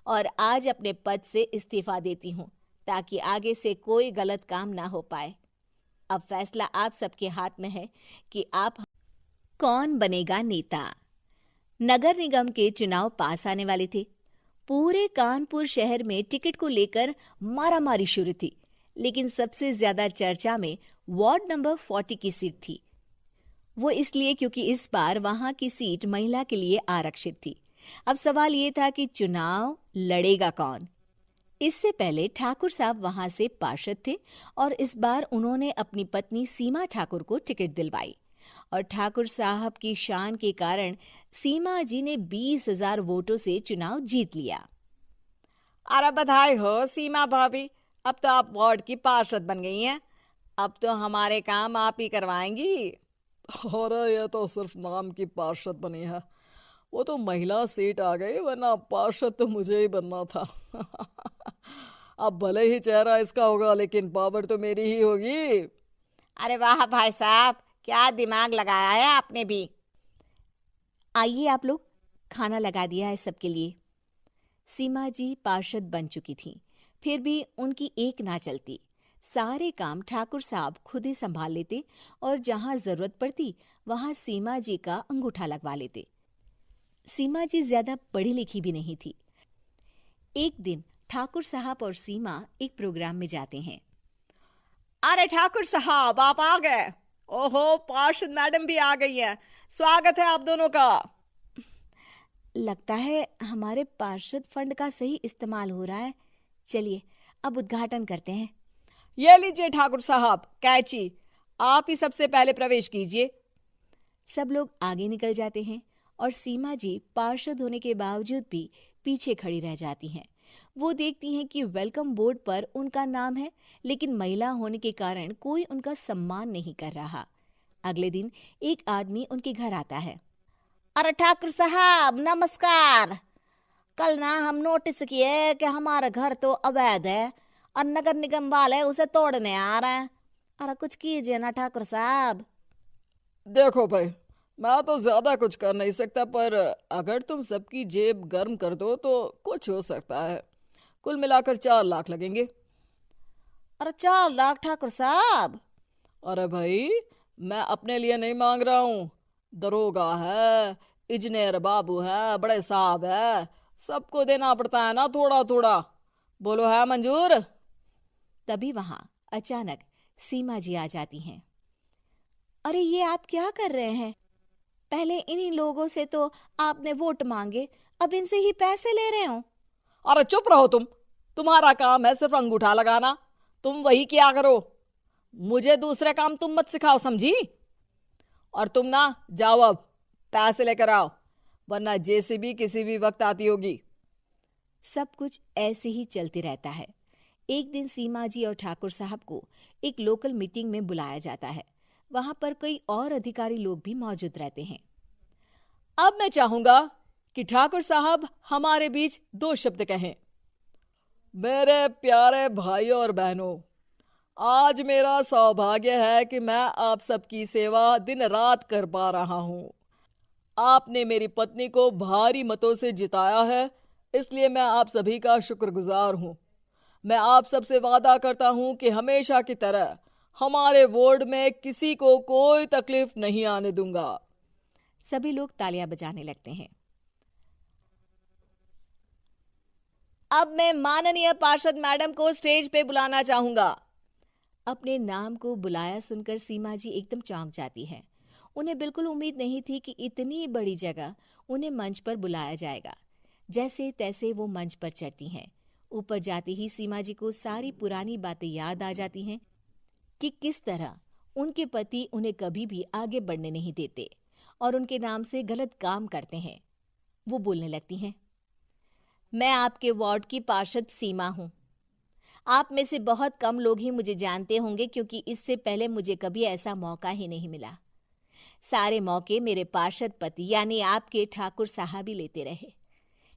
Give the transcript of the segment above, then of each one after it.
और आज अपने पद से इस्तीफा देती हूँ ताकि आगे से कोई गलत काम ना हो पाए। अब फैसला आप सबके हाथ में है कि आप कौन बनेगा नेता। नगर निगम के चुनाव पास आने वाले थे। पूरे कानपुर शहर में टिकट को लेकर मारामारी शुरू थी, लेकिन सबसे ज्यादा चर्चा में वार्ड नंबर 40 की सीट थी। वो इसलिए क्योंकि इस बार वहां की सीट महिला के लिए आरक्षित थी। अब सवाल ये था कि चुनाव लड़ेगा कौन। इससे पहले ठाकुर साहब वहां से पार्षद थे और इस बार उन्होंने अपनी पत्नी सीमा ठाकुर को टिकट दिलवाई और ठाकुर साहब की शान के कारण सीमा जी ने 20,000 वोटों से चुनाव जीत लिया। अरे बधाई हो सीमा भाभी, अब तो आप वार्ड की पार्षद बन गई हैं। अब तो हमारे काम आप ही करवाएंगी। अरे ये तो सिर्फ नाम की पार्षद बनी है, वो तो महिला सीट आ गई, वरना पार्षद तो मुझे ही बनना था। अब भले ही चेहरा इसका होगा लेकिन पावर तो मेरी ही होगी। अरे वाह भाई साहब, क्या दिमाग लगाया है आपने भी। आइए आप लोग, खाना लगा दिया है सबके लिए। सीमा जी पार्षद बन चुकी थीं, फिर भी उनकी एक ना चलती। सारे काम ठाकुर साहब खुद ही संभाल लेते और जहां जरूरत पड़ती वहां सीमा जी का अंगूठा लगवा लेते। सीमा जी ज्यादा पढ़ी लिखी भी नहीं थी। एक दिन ठाकुर साहब और सीमा एक प्रोग्राम में जाते हैं। अरे ठाकुर साहब, आप आ गए। ओहो, पार्षद मैडम भी आ गई हैं। स्वागत है आप दोनों का। लगता है हमारे पार्षद फंड का सही इस्तेमाल हो रहा है। चलिए अब उद्घाटन करते हैं। ये लीजिए ठाकुर साहब कैची, आप ही सबसे पहले प्रवेश कीजिए। सब लोग आगे निकल जाते हैं और सीमा जी पार्षद होने के बावजूद भी पीछे खड़ी रह जाती हैं। वो देखती हैं कि वेलकम बोर्ड पर उनका नाम है, लेकिन महिला होने के कारण कोई उनका सम्मान नहीं कर रहा। अगले दिन एक आदमी उनके घर आता है। अरे ठाकुर साहब नमस्कार। कल ना हम नोटिस किए कि हमारा घर तो अवैध है और नगर निगम वाले उसे तोड़ने आ रहे हैं। अरे कुछ कीजिए ना ठाकुर साहब। देखो भाई, मैं तो ज्यादा कुछ कर नहीं सकता, पर अगर तुम सबकी जेब गर्म कर दो तो कुछ हो सकता है। कुल मिलाकर 4 लाख लगेंगे। अरे 4 लाख ठाकुर साहब? अरे भाई, मैं अपने लिए नहीं मांग रहा हूँ। दरोगा है, इंजीनियर बाबू है, बड़े साहब है, सबको देना पड़ता है ना थोड़ा थोड़ा। बोलो है मंजूर? तभी वहां अचानक सीमा जी आ जाती हैं। अरे ये आप क्या कर रहे हैं? पहले इन्हीं लोगों से तो आपने वोट मांगे, अब इनसे ही पैसे ले रहे हो। अरे चुप रहो तुम, तुम्हारा काम है सिर्फ अंगूठा लगाना, तुम वही किया करो। मुझे दूसरे काम तुम मत सिखाओ, समझी? और तुम ना जाओ, अब पैसे लेकर आओ, वरना जेसीबी किसी भी वक्त आती होगी। सब कुछ ऐसे ही चलते रहता है। एक दिन सीमा जी और ठाकुर साहब को एक लोकल मीटिंग में बुलाया जाता है। वहां पर कई और अधिकारी लोग भी मौजूद रहते हैं। अब मैं चाहूंगा कि ठाकुर साहब हमारे बीच 2 शब्द कहें। मेरे प्यारे भाइयों और बहनों, आज मेरा सौभाग्य है कि मैं आप सबकी सेवा दिन रात कर पा रहा हूँ। आपने मेरी पत्नी को भारी मतों से जिताया है, इसलिए मैं आप सभी का शुक्रगुजार हूँ। मैं आप सबसे वादा करता हूँ कि हमेशा की तरह हमारे वार्ड में किसी को कोई तकलीफ नहीं आने दूंगा। सभी लोग तालियां बजाने लगते हैं। अब मैं माननीय पार्षद मैडम को स्टेज पे बुलाना चाहूंगा। अपने नाम को बुलाया सुनकर सीमा जी एकदम चौंक जाती हैं। उन्हें बिल्कुल उम्मीद नहीं थी कि इतनी बड़ी जगह उन्हें मंच पर बुलाया जाएगा। जैसे तैसे वो मंच पर चढ़ती हैं। ऊपर जाते ही सीमा जी को सारी पुरानी बातें याद आ जाती हैं कि किस तरह उनके पति उन्हें कभी भी आगे बढ़ने नहीं देते और उनके नाम से गलत काम करते हैं। वो बोलने लगती हैं। मैं आपके वार्ड की पार्षद सीमा हूँ। आप में से बहुत कम लोग ही मुझे जानते होंगे, क्योंकि इससे पहले मुझे कभी ऐसा मौका ही नहीं मिला। सारे मौके मेरे पार्षद पति यानी आपके ठाकुर साहब ही लेते रहे,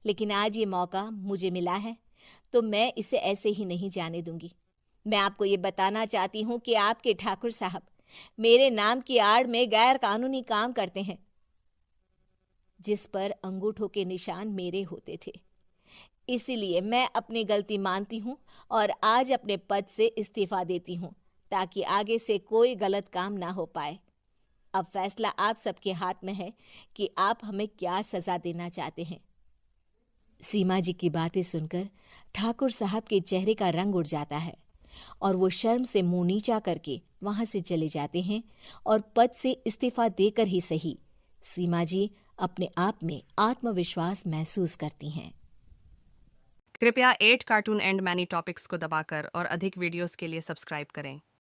लेकिन आज ये मौका मुझे मिला है तो मैं इसे ऐसे ही नहीं जाने दूंगी। मैं आपको ये बताना चाहती हूँ कि आपके ठाकुर साहब मेरे नाम की आड़ में गैर कानूनी काम करते हैं, जिस पर अंगूठों के निशान मेरे होते थे। इसीलिए मैं अपनी गलती मानती हूँ और आज अपने पद से इस्तीफा देती हूँ ताकि आगे से कोई गलत काम ना हो पाए। अब फैसला आप सबके हाथ में है कि आप हमें क्या सजा देना चाहते हैं। सीमा जी की बातें सुनकर ठाकुर साहब के चेहरे का रंग उड़ जाता है और वो शर्म से मुंह नीचा करके वहां से चले जाते हैं और पद से इस्तीफा देकर ही सही सीमा जी अपने आप में आत्मविश्वास महसूस करती हैं। कृपया 8 कार्टून एंड मैनी टॉपिक्स को दबाकर और अधिक वीडियोस के लिए सब्सक्राइब करें।